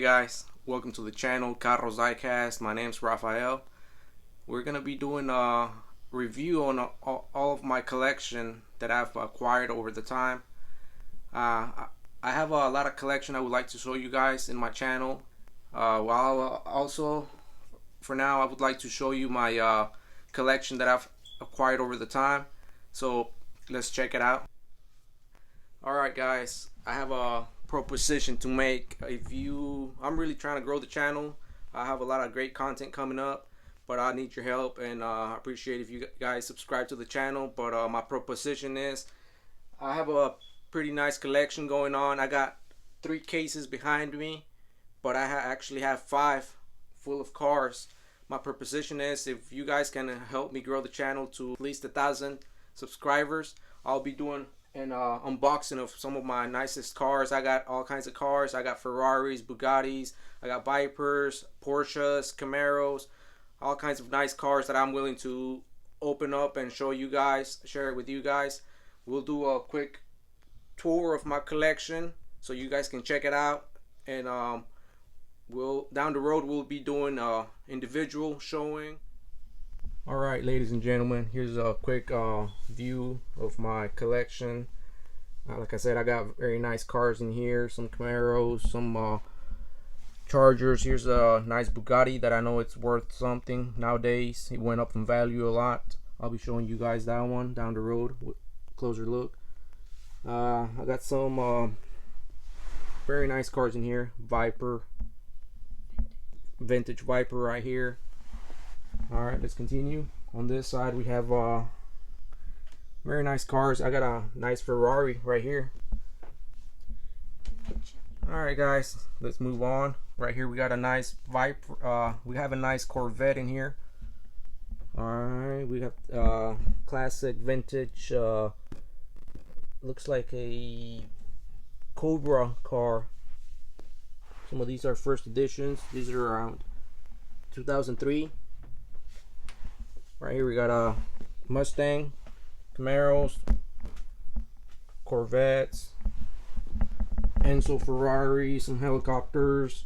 guys, welcome to the channel Diecast. My name's Rafael. We're gonna be doing a review on all of my collection that I've acquired over the time. I have a lot of collection I would like to show you guys in my channel. While also, for now, I would like to show you my collection that I've acquired over the time. So let's check it out. Alright guys, I have a proposition to make. I'm really trying to grow the channel. I have a lot of great content coming up, but I need your help, and I appreciate if you guys subscribe to the channel. But my proposition is, I have a pretty nice collection going on. I got 3 cases behind me, but I actually have 5 full of cars. My proposition is, if you guys can help me grow the channel to at least 1,000 subscribers, I'll be doing an unboxing of some of my nicest cars. I got all kinds of cars. I got Ferraris, Bugattis, I got Vipers, Porsches, Camaros, all kinds of nice cars that I'm willing to open up and show you guys, share it with you guys. We'll do a quick tour of my collection so you guys can check it out, and down the road we'll be doing individual showing. Alright, ladies and gentlemen, here's a quick view of my collection. Like I said, I got very nice cars in here, some Camaros, some Chargers. Here's a nice Bugatti that I know it's worth something nowadays. It went up in value a lot. I'll be showing you guys that one down the road with a closer look. I got some very nice cars in here. Viper, vintage Viper right here. Alright, let's continue. On this side we have very nice cars. I got a nice Ferrari right here. Alright guys, let's move on. Right here we got a nice Viper. We have a nice Corvette in here. Alright, we have classic vintage, looks like a Cobra car. Some of these are first editions. These are around 2003. Right here we got a Mustang, Camaros, Corvettes, Enzo Ferrari, some helicopters.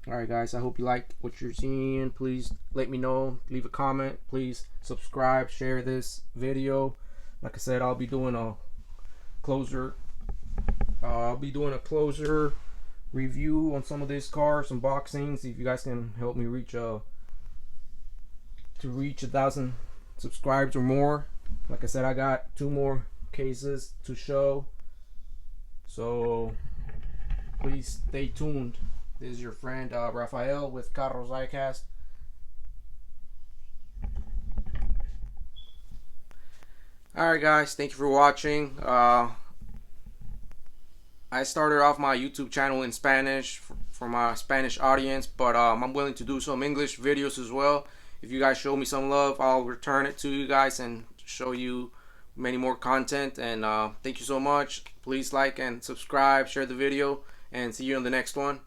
Alright guys, I hope you liked what you're seeing. Please let me know, leave a comment, please subscribe, share this video. Like I said, I'll be doing a closer review on some of these cars, unboxings. If you guys can help me reach 1,000 subscribers or more. Like I said, I got 2 more cases to show, so please stay tuned. This is your friend Rafael with Diecast. Alright guys, thank you for watching. I started off my YouTube channel in Spanish for my Spanish audience, but I'm willing to do some English videos as well. If you guys show me some love, I'll return it to you guys and show you many more content. And thank you so much. Please like and subscribe, share the video, and see you in the next one.